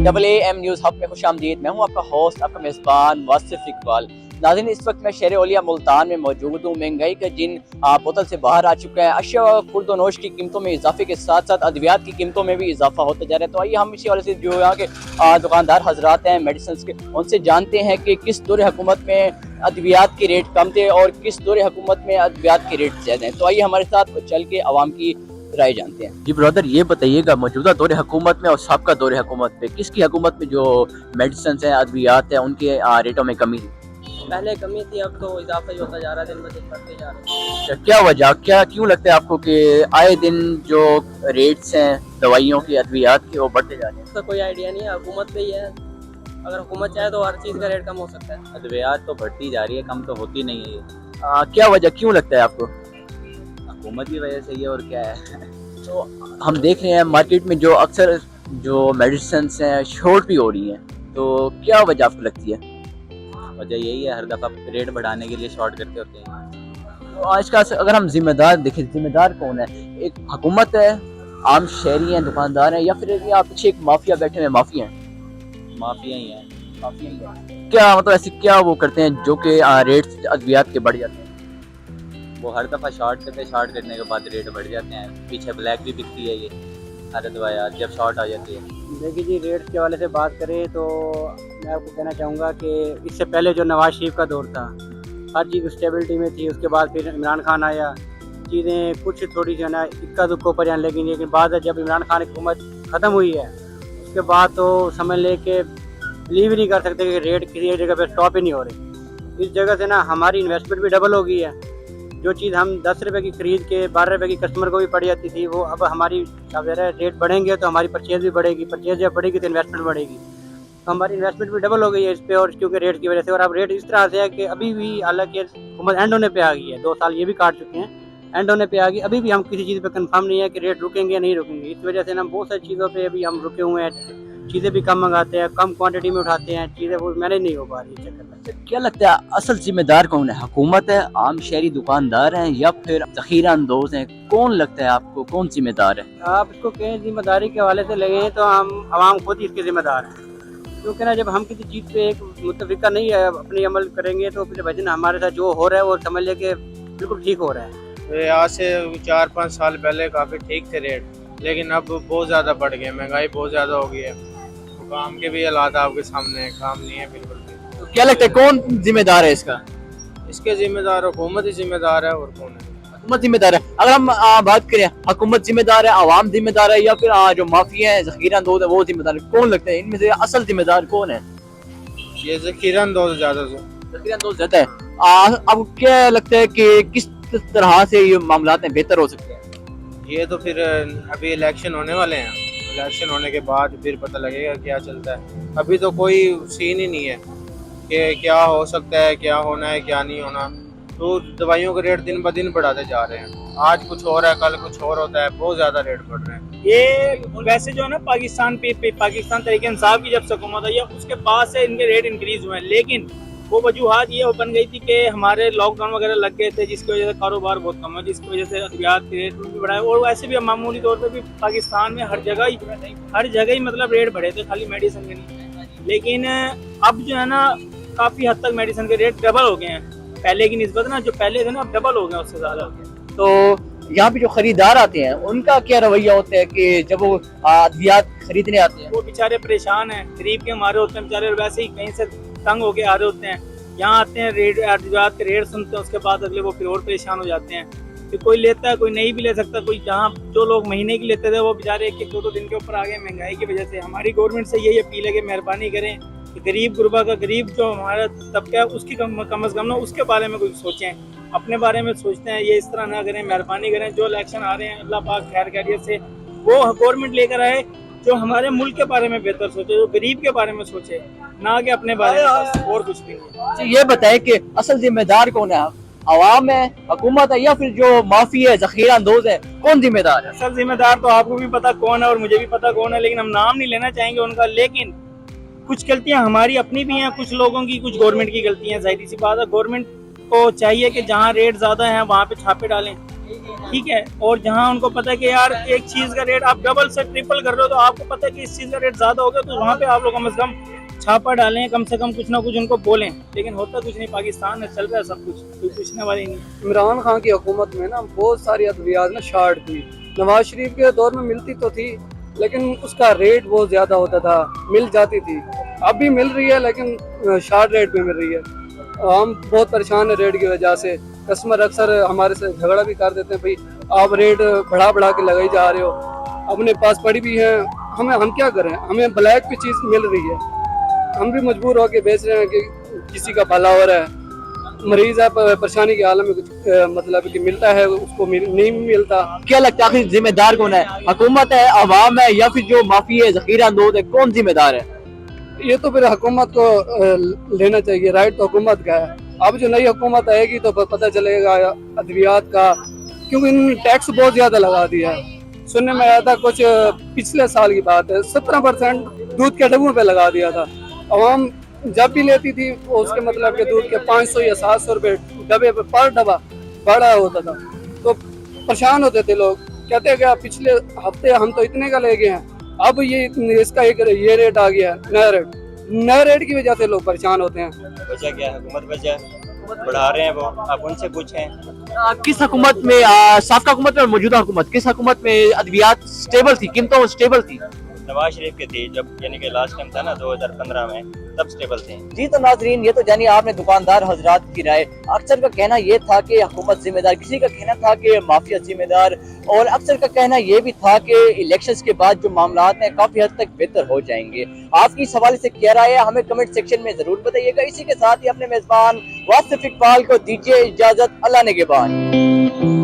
AAM news hub में खुशामदीद। मैं हूँ आपका होस्ट, आपका मेज़बान वासिफ इकबाल। नाज़रीन, इस वक्त मैं शहर औलिया मुल्तान में मौजूद हूँ। महंगाई का जिन बोतल से बाहर आ चुका है। अशिया खुर्द-ओ-नोश की कीमतों में इजाफे के साथ साथ अद्वियात की कीमतों में भी इजाफा होता जा रहा है। तो आइए हम इसी वाले से जो यहाँ के दुकानदार हजरात हैं मेडिसिन के, उनसे जानते हैं कि किस दौर हुकूमत में अद्वियात के रेट कम थे और किस दौर हुकूमत में अद्वियात के रेट ज़्यादा हैं। तो आइए हमारे साथ चल के आवाम की राय जानते हैं। जी ब्रदर, ये बताइएगा मौजूदा दौर हुकूमत में और साबका दौर हुकूमत पे किसकी हुकूमत में जो मेडिसिन है, अद्वियात है, उनके रेटों में कमी थी? पहले कमी थी, अब तो इजाफा ही होता जा रहा है, दिन ब दिन बढ़ते जा रहे हैं। अच्छा, क्या वजह, क्या क्यों लगता है आपको कि आए दिन जो रेट्स हैं दवाइयों की, अद्वियात के, वो बढ़ते जा रहे हैं? उसका कोई आइडिया नहीं है, हुकूमत पे ही है। अगर हुकूमत चाहे तो हर चीज़ का रेट कम हो सकता है। अद्वियात तो बढ़ती जा रही है, कम तो होती नहीं है ये। क्या वजह, क्यों लगता है आपको? हुकूमत की वजह से ही है, और क्या है। तो हम देख रहे हैं मार्केट में जो अक्सर जो मेडिसिन हैं शॉर्ट भी हो रही हैं, तो क्या वजह आपको लगती है? वजह यही है, हर दफ़ा रेट बढ़ाने के लिए शॉर्ट करते होते हैं। तो आज का अगर हम जिम्मेदार देखें, जिम्मेदार कौन है? एक हुकूमत है, आम शहरी हैं, दुकानदार हैं, या फिर यहाँ पीछे एक माफिया बैठे हुए माफिया हैं? माफिया ही है। माफिया ही हैं। क्या मतलब ऐसे क्या वो करते हैं जो कि रेट अद्वियात के बढ़ जाते हैं? वो हर दफ़ा शॉर्ट करते हैं, शॉर्ट करने के बाद रेट बढ़ जाते हैं। पीछे ब्लैक भी बिकती है ये हर दवाइयात जब शॉर्ट आ जाती है। देखिए जी, रेट के हवाले से बात करें तो मैं आपको कहना चाहूँगा कि इससे पहले जो नवाज शरीफ का दौर था, हर चीज़ स्टेबिलिटी में थी। उसके बाद फिर इमरान खान आया, चीज़ें कुछ थोड़ी जो है ना इक्का दुक्का ऊपर जाने लगी। लेकिन बाद जब इमरान खान की हुकूमत ख़त्म हुई है, उसके बाद तो समझ ले कि बिलीव ही नहीं कर सकते कि रेट किसी एक जगह पर स्टॉप ही नहीं हो रही। इस जगह से ना हमारी इन्वेस्टमेंट भी डबल हो गई है। जो चीज़ हम 10 रुपये की खरीद के 12 रुपये की कस्टमर को भी पड़ जाती थी, वो अब हमारी क्या कह रहा है, रेट बढ़ेंगे तो हमारी परचेज़ भी बढ़ेगी, परचेज़ जब बढ़ेगी तो इन्वेस्टमेंट बढ़ेगी। तो हमारी इन्वेस्टमेंट भी डबल हो गई है इस पे, और क्योंकि रेट की वजह से। और अब रेट इस तरह से है कि अभी भी हालांकि हुकूमत एंड होने पे आ गई है, 2 साल ये भी काट चुके हैं, एंड होने पे आ गई, अभी भी हम किसी चीज़ पे कंफर्म नहीं है कि रेट रुकेंगे या नहीं रुकेंगे। इस वजह से ना बहुत सारी चीज़ों पे अभी हम रुके हुए हैं। चीज़ें भी कम मंगाते हैं, कम क्वांटिटी में उठाते हैं, चीज़ें वो मैनेज नहीं हो पा रही है चक्कर में। क्या लगता है असल जिम्मेदार कौन है? हुकूमत है, आम शहरी दुकानदार हैं, या फिर ज़ख़ीरा अंदोज़ हैं? कौन लगता है आपको, कौन जिम्मेदार है? आप इसको कहें जिम्मेदारी के हवाले से लगे तो हम आवाम खुद ही इसके जिम्मेदार हैं। क्योंकि ना जब हम किसी चीज़ पे एक मुतफ़िका नहीं है अपनी अमल करेंगे, तो फिर भजन हमारे साथ जो हो रहा है वो समझ ले कि बिल्कुल ठीक हो रहा है। आज से 4-5 साल पहले काफ़ी ठीक थे रेट, लेकिन अब बहुत ज़्यादा बढ़ गए, महंगाई बहुत ज़्यादा हो गई है। तो काम के भी हालात आपके सामने है, काम नहीं है बिल्कुल भी। तो क्या लगता है कौन जिम्मेदार है इसका? इसके जिम्मेदार हुकूमत ही जिम्मेदार है, और कौन है? हुकूमत जिम्मेदार है। अगर हम बात करें, हुकूमत जिम्मेदार है, आवाम जिम्मेदार है, या फिर जो माफिया है, ज़ख़ीरा अंदोज़ है, वो जिम्मेदार है? कौन लगता है इनमें से असल जिम्मेदार कौन है? ये ज़ख़ीरा अंदोज़ ज़्यादा से ज़ख़ीरा अंदोज़ रहता है। अब क्या लगता है कि किस तरह से ये मामलात हैं बेहतर हो सकते हैं? ये तो फिर अभी इलेक्शन होने वाले हैं, इलेक्शन होने के बाद फिर पता लगेगा क्या चलता है। अभी तो कोई सीन ही नहीं है कि क्या हो सकता है, क्या होना है, क्या नहीं होना। तो दवाइयों के रेट दिन ब दिन बढ़ाते जा रहे हैं। आज कुछ और है, कल कुछ और होता है, बहुत ज़्यादा रेट बढ़ रहे हैं। ये वैसे जो है ना पाकिस्तान पाकिस्तान तरीके इंसाफ की जब से हुकूमत आई है, उसके बाद से इनके रेट इंक्रीज हुए हैं। लेकिन वो वजूहत ये बन गई थी कि हमारे लॉकडाउन वगैरह लग गए थे, जिसकी वजह से कारोबार बहुत कम है, जिसकी वजह से अद्वियात के रेट भी बढ़ाए। और वैसे भी मामूली तौर पे भी पाकिस्तान में हर जगह ही मतलब रेट बढ़े थे, खाली मेडिसिन के नहीं। लेकिन अब जो है ना काफ़ी हद तक मेडिसिन के रेट डबल हो गए हैं पहले की निस्बत ना, जो पहले थे ना अब डबल हो गए, उससे ज़्यादा हो गए। तो यहाँ पे जो खरीदार आते हैं उनका क्या रवैया होता है कि जब वो अद्वियात खरीदने आते हैं? वो बेचारे परेशान हैं, गरीब के मारे होते हैं बेचारे, वैसे ही कहीं से तंग होके आ रहे होते हैं, यहाँ आते हैं, रेट अद्वियात के रेट सुनते हैं, उसके बाद अगले वो फिर और परेशान हो जाते हैं। फिर कोई लेता है, कोई नहीं भी ले सकता। कोई जहाँ जो लोग महीने की लेते थे वो बेचारे 1-2 दिन के ऊपर आ गए महंगाई की वजह से। हमारी गवर्नमेंट से यही अपील है कि मेहरबानी करें कि गरीब गुरबा का, गरीब जो हमारा तबका है उसकी कम अज़ कम ना उसके बारे में कुछ सोचें, अपने बारे में सोचते हैं। ये इस तरह ना करें, मेहरबानी करें। जो इलेक्शन आ रहे हैं अल्लाह पाक खैर खैरियत से वो गवर्नमेंट लेकर आए जो हमारे मुल्क के बारे में बेहतर सोचे, जो गरीब के बारे में सोचे, ना कि अपने बारे में, और कुछ भी नहीं। तो ये बताएं कि असल जिम्मेदार कौन है? आवाम है, हुकूमत है, या फिर जो माफी है, ज़ख़ीरा अंदोज है? कौन जिम्मेदार है? असल जिम्मेदार तो आपको भी पता कौन है और मुझे भी पता कौन है, लेकिन हम नाम नहीं लेना चाहेंगे उनका। लेकिन कुछ गलतियां हमारी अपनी भी हैं, कुछ लोगों की, कुछ गवर्नमेंट की गलतियां। जाहिर सी बात है, गवर्नमेंट को चाहिए कि जहाँ रेट ज़्यादा है वहाँ पे छापे डालें, ठीक है, और जहाँ उनको पता है कि यार एक चीज़ का रेट आप डबल से ट्रिपल कर रहे हो, तो आपको पता है कि इस चीज़ का रेट ज़्यादा हो गया, तो वहाँ पे आप लोग कम से कम छापा डालें, कम से कम कुछ ना कुछ उनको बोलें। लेकिन होता कुछ नहीं, पाकिस्तान में चल रहा है सब कुछ, कोई पूछने वाले नहीं। इमरान खान की हुकूमत में ना बहुत सारी अद्वियात ना शार्ट थी। नवाज शरीफ के दौर में मिलती तो थी, लेकिन उसका रेट बहुत ज़्यादा होता था, मिल जाती थी। अब भी मिल रही है लेकिन शार्ट रेट पे मिल रही है। हम बहुत परेशान है रेट की वजह से। कस्टमर अक्सर हमारे से झगड़ा भी कर देते हैं, भाई आप रेट बढ़ा बढ़ा के लगाई जा रहे हो, अपने पास पड़ी भी है, हम क्या करें, हमें ब्लैक पे चीज़ मिल रही है, हम भी मजबूर होकर बेच रहे हैं कि किसी का भला हो रहा है। मरीज है परेशानी के हाल में कुछ मतलब कि मिलता है उसको नहीं मिलता। क्या लगता है आखिर जिम्मेदार कौन है, हुकूमत है, अवाम है, या फिर जो माफी है, जखीरा अंदोज है, कौन जिम्मेदार है? ये तो फिर हुकूमत को लेना चाहिए, राइट तो हुकूमत का है। अब जो नई हुकूमत आएगी तो पता चलेगा अद्वियात का, क्योंकि इन टैक्स बहुत ज़्यादा लगा दिया है। सुनने में आया था कुछ पिछले साल की बात है, 17% दूध के डब्बों पे लगा दिया था। अवाम जब भी लेती थी उसके मतलब के दूध के 500 या 700 रुपये डब्बे पे पर डब्बा बढ़ा होता था, तो परेशान होते थे लोग। कहते हैं कि पिछले हफ्ते हम तो इतने का ले गए हैं, अब ये इसका ये रेट आ गया है, नया रेट की वजह से लोग परेशान होते हैं। वजह क्या है? हुकूमत वजह बढ़ा रहे हैं वो, आप उनसे पूछें। किस हुकूमत में, साबका हुकूमत में और मौजूदा हुकूमत, किस हुकूमत में अद्वियात स्टेबल थी, कीमतों स्टेबल थी? नवाज शरीफ के थी, जब यानी कि लास्ट टाइम था ना 2015 में, तब स्टेबल थे। जी तो नाजरीन, ये तो जानिए आपने दुकानदार हजरात की राय। अक्सर का कहना ये था कि हुकूमत जिम्मेदार, किसी का कहना था कि माफिया जिम्मेदार, और अक्सर का कहना ये भी था कि इलेक्शंस के बाद जो मामलात हैं काफी हद तक बेहतर हो जाएंगे। आपकी इस हवाले से क्या राय है, हमें कमेंट सेक्शन में जरूर बताइएगा। इसी के साथ ही अपने मेजबान वासिफ इकबाल को दीजिए इजाजत, अल्लाह ने के बाद।